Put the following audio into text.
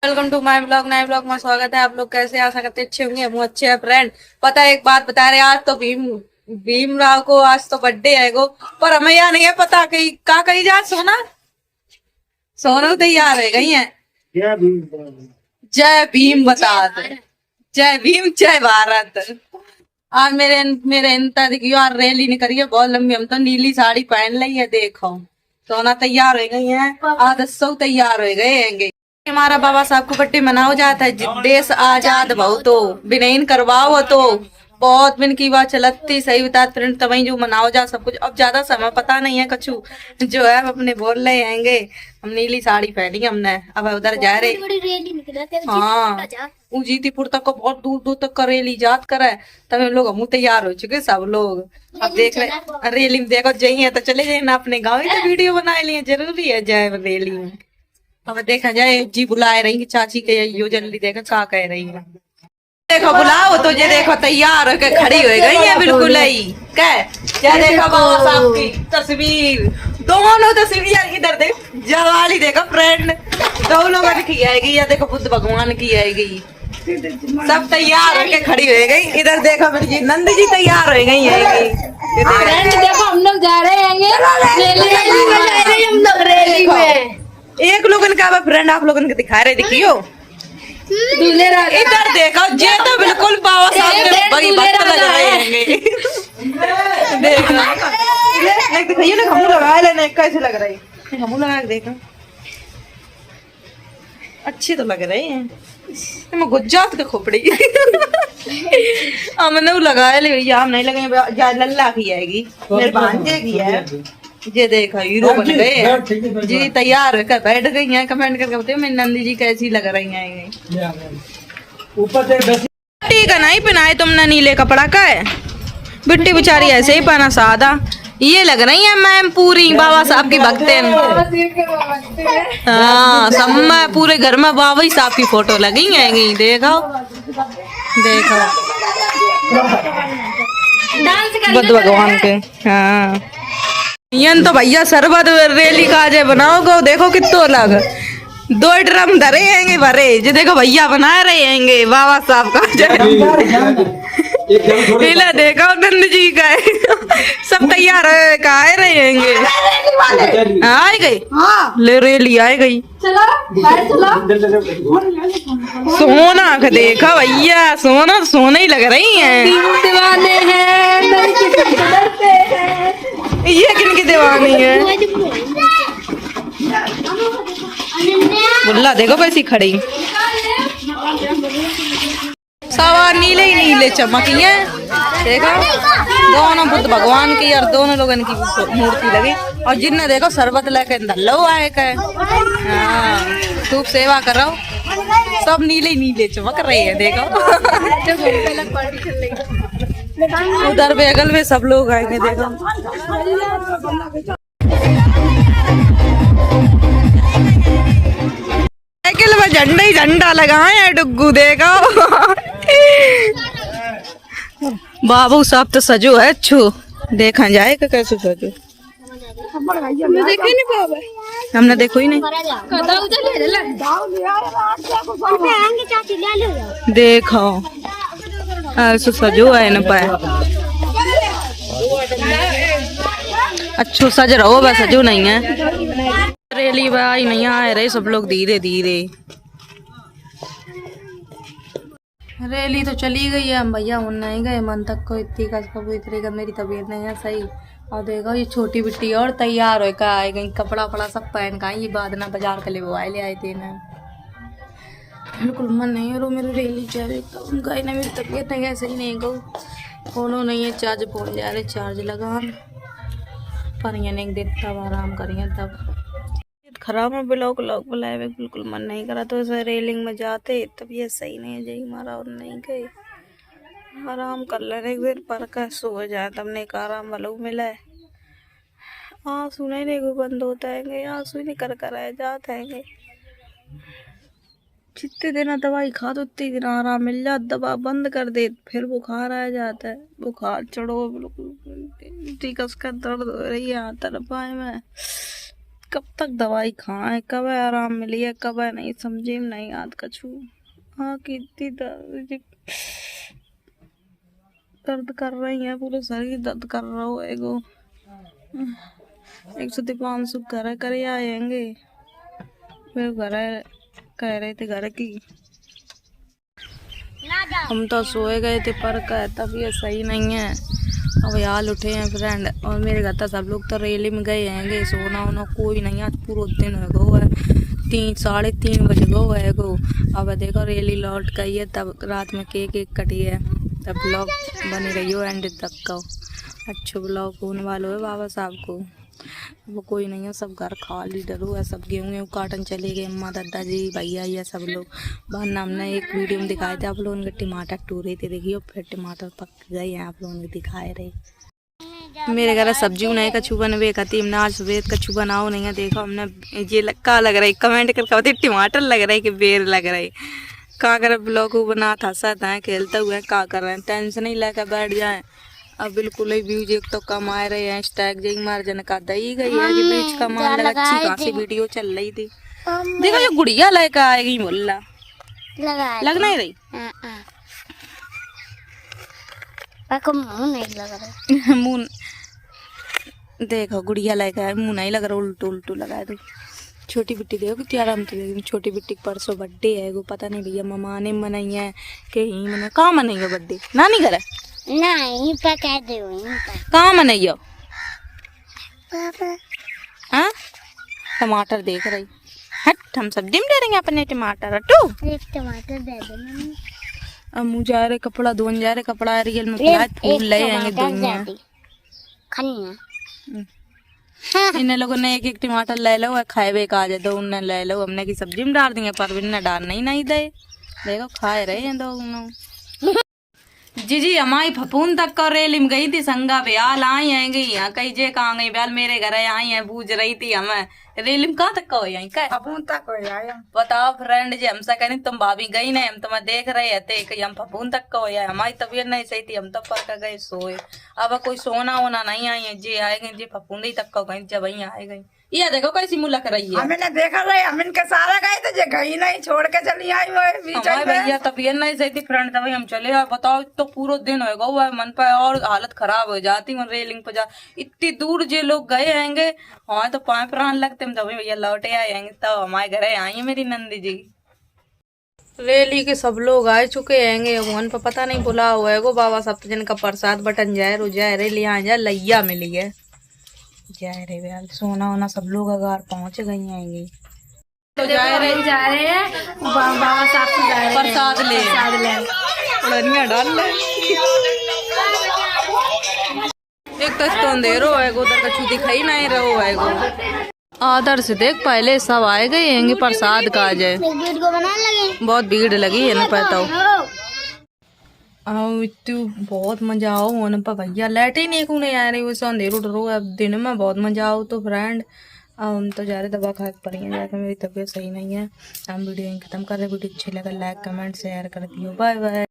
Welcome to my blog. नए blog में स्वागत है। आप लोग कैसे आशा करते अच्छे होंगे। हम अच्छे हैं फ्रेंड। पता है एक बात बता रहे, आज तो भीमराव को आज तो बर्थडे है गो, पर हमें यहाँ नहीं है पता कहीं का कहीं जा सोना सोना तैयार है गई है। जय भीम बता दे। जय भीम जय भारत। आज मेरे इंता देखियो यार रैली नहीं करी है बहुत लंबी। हम तो नीली साड़ी पहन ली है। देखो सोना तैयार हो गई है। आज सब तैयार हो गए हैं। हमारा बाबा साहब को बर्थडे मनाओ जाता है। देश आजाद भाव तो बिनईन करवाओ तो बहुत दिन की बात चलती सही बता प्रिंट तभी जो मनाओ जा सब कुछ। अब ज्यादा समय पता नहीं है कछु जो है अपने बोल रहे हैंगे। हम नीली साड़ी पहनी हमने। अब उधर जा रहे। हाँ जीतीपुर तक को बहुत दूर दूर तक का रैली जात करे तब हम लोग हम तैयार हो चुके सब लोग। अब देख रहे रैली में देखो जाइए तो चले जाए ना अपने गाँव ही तो वीडियो बना लिए जरूरी है जाए रैली में। अब देखा जाए जी बुलाए रही चाची के यो जल्दी देखा क्या कह रही है। देखो बुलाओ तो ये देखो तैयार होकर खड़ी हो गई है बिल्कुल ही क्या देखो बाबा साहब की तस्वीर। दोनों तस्वीर इधर देख जवाली देखो फ्रेंड दो लोगों की आएगी या देखो बुद्ध भगवान की आएगी। सब तैयार होके खड़ी हो गई। इधर देखो मेरी जी नंद जी तैयार हो गई है। देखो हम लोग जा रहे हैं रैली में। एक लोगन का फ्रेंड आप लोगन के दिखा रहे देखियो। इधर देखो जे तो बिल्कुल बाबा साहब ने बड़ी भक्त लग रहे हैं। देखो दिखाइए ना हमू लगा लेना कैसे लग रही है। हमू लगा के देखो अच्छी तो लग रही है। मैं गुजरात के खोपड़ी हमने लगाया ले भैया हम नहीं लगे लल्ला की आएगी मेरे भांजे की है। ये देखा हीरो बन गए हैं जी तैयार होकर बैठ गई हैं। कमेंट करके बताइए मेरी नंदी जी कैसी लग रही हैं। ठीक है नहीं पहनाए तुमने नीले कपड़ा का है बिट्टी बेचारी ऐसे ही पहना सादा। ये लग रही है मैम पूरी बाबा साहब की भक्तन। हाँ सब में पूरे घर में बाबा साहब की फोटो लगी है। देखो देखो बुद्ध भगवान के। हाँ यन तो भैया सरबत रैली का जे बनाओगे देखो कितो लग 2 ड्रम धरे हैंगे भरे जो देखो भैया बना रहे हैंगे बाबा साहब का। इला देखो नंद जी का सब तैयार आए रहे हैंगे। आए गई ले रैली आए गई सोना का देखा भैया सोना सोना ही लग रही है। दीवाने हैं ये किनकी दीवानी है। बुल्ला देखो कैसी खड़ी सवा नीले ही नीले चमकी है। देखो दोनों बुद्ध भगवान की और दोनों लोगन की मूर्ति लगी और जिनने देखो शरबत लेके लो आए के। हाँ खूब सेवा करो सब नीले ही नीले चमक रहे हैं। देखो उधर बेगल में सब लोग आएंगे। देखो साइकिल में झंडा ही झंडा लगाए हैं डुग्गू देखो। बाबू साहब तो सजो है अच्छू देखा जाएगा कैसे सजो। हमने देखो ही नहीं देखो ऐसे सजो है न पाए अच्छो सज रहो बस सजो नहीं है। रैली भाई नहीं आए रहे सब लोग धीरे धीरे। रैली तो चली गई है हम भैया उन नहीं गए मन तक को इतनी का मेरी तबीयत नहीं है सही। और देखो ये छोटी बिट्टी और तैयार हो का आए गई कपड़ा वपड़ा सब पहन का ये बाद ना बाजार के लिए वो आए ले आए थे ना बिल्कुल मन नहीं है रो मेरी रैली जा रही तो गए ना मेरी तबीयत नहीं है सही नहीं गो फोनो नहीं है चार्ज फोन जा रहे चार्ज लगा पर ये नहीं देता आराम करिए तब खराब में ब्लॉग व्लॉग बुलाए हुए बिल्कुल मन नहीं करा तो ऐसे रेलिंग में जाते तब ये सही नहीं है जी हमारा और नहीं गए आराम कर लेने एक देर पर का सो जाए तब नहीं का आराम वालों मिला है। आंसू नहीं को बंद होता है आंसू नहीं कर आए जाते हैं। जितने दिन दवाई खा तो उतने दिन आराम मिल जाता दवा बंद कर दे फिर बुखार आ जाता है। बुखार चढ़ो बिल्कुल कस का दर्द हो रही है तरफ में कब तक दवाई खाए, कब आराम मिली है कब नहीं समझे में नहीं याद कछु। हाँ कितनी दर्द कर रही है, पूरे शरीर दर्द कर रहा हो एगो। 105 घर करे आएंगे, मेरे घर कह रहे थे घर की। हम तो सोए गए थे पर तबीयत सही नहीं है। अब यार उठे हैं फ्रेंड, और मेरे घर तो सब लोग तो रैली में गए हैंगे। सोना वोना कोई नहीं, आज पूरा दिन हो गो है, 3-3:30 बजे गो है गो। अब देखो रैली लौट गई है, तब रात में केक कटी है, तब ब्लॉग बनी रही हो एंड तक का। अच्छा ब्लॉग होने वाला है बाबा साहब को। वो कोई नहीं है, सब घर खाली डरो है, सब गेहूँ काटन चले गए, अम्मा दादाजी भैया ये सब लोग। बहन हमने एक वीडियो में दिखाए थे आप लोगों के टमाटर टूरे थे, देखियो फिर टमाटर पक गए हैं, आप लोगों को दिखाए रहे। मेरे घर सब्जी नहीं कछू बनवे खाती, हमने आज सुबह कछू बनाओ नहीं है। देखो हमने ये का लग रहा है, कमेंट करके बताइए टमाटर लग रहा है कि बेर लग रहा है। का कर ब्लॉग बना था साथ है, खेलते हुए का कर रहे हैं, टेंशन ही लेकर बैठ जाए। अब बिल्कुल ही व्यूज एक तो कम आ रहे हैं, स्टैग जिंग मार्जन का दही गई है कि बीच का मान लगा, अच्छी खासी वीडियो चल रही थी। देखो ये गुड़िया लेकर आएगी मुल्ला लग नहीं रही। मुंह नहीं लग रहा। मुंह देखो गुड़िया लेकर आए, मुंह नहीं लग रहा, उल्टू उल्टू लगाए। तो छोटी बिट्टी देखो कितनी आराम से देखो। छोटी बिट्टी परसों बर्थडे है, वो पता नहीं भैया ममा ने मनाई है कहीं मना, कहाँ मनाई है बर्थडे, नानी घर है नहीं पका दे कहाँ मनाइयो। हाँ टमाटर देख रही, हट हम सब्जी में दे देंगे अपने टमाटर। हटू एक टमाटर दे दे। अब मुँह जा रहे कपड़ा धोन जा रहे, कपड़ा रियल में फूल ले आएंगे दुनिया इन लोगों ने एक टमाटर ले लो खाए वे का जाए, दो उन्हें ले लो, हमने की सब्जी में डाल देंगे, पर इन्हें डालना ही नहीं दे। देखो खाए रहे हैं दो। जी हमारी फपून तक का रैली में गई थी संगा ब्याल आई आएंगे यहाँ कहीं जे कहाँ गई ब्याल मेरे घर आई है, बूझ रही थी हमें रैली में कहाँ तक का हो यहीं का फपून तक हो जाए। बताओ फ्रेंड जी हमसे कहीं तुम भाभी गई नहीं, हम तुम्हें देख रहे थे कि हम फपून तक का हो जाए। हमारी तबीयत नहीं सही थी, हम तो पर गए सोए। अब कोई सोना वोना नहीं आई है, जी आएंगे जी फपूंदी तक का गई, जब वही आए गई। ये देखो कैसी मुँह लग रही है, हमने देखा रहे, हम इनके सारा गए थे जे गई नहीं, छोड़ के चली आई वो हमारे भैया तबीयत नहीं सही थी फ्रेंड, तभी हम चले आए। बताओ तो पूरा दिन होगा हुआ मन पे और हालत खराब हो जाती। रेलिंग पे जा इतनी दूर जे लोग गए हैंगे, हाँ तो पाए प्राण लगते, हम तभी भैया लौटे आए हैंगे, तब हमारे घर आई है मेरी नंदी जी। रैली के सब लोग आ चुके हैंगे, मन पे पता नहीं बुला हुआ है बाबा सब जन का प्रसाद बटन जाए रो जाए रैली आ जाए लैया मिली है जाए रे यार। सोना वोना सब लोग अगर पहुंच गई आएंगे तो जा रहे हैं बाबा साहब से जा रहे हैं प्रसाद ले उड़निया डाल ले। एक तो अंधेरो है उधर कछु दिखाई नहीं रहो है आदर से देख पहले सब आए गए हैंगे प्रसाद का आ जाए, बहुत भीड़ लगी है ना पता हो। बहुत मजा आओ होने पर भैया लाइट ही नहीं नहीं आ रही, वैसे अंधेरो डरो अब दिन में बहुत मजा आओ। तो फ्रेंड हम तो जा रहे दवा खा के पड़ी जाकर, मेरी तबीयत सही नहीं है। हम वीडियो खत्म कर रहे, वीडियो अच्छी लगा लाइक कमेंट शेयर कर दियो, बाय बाय।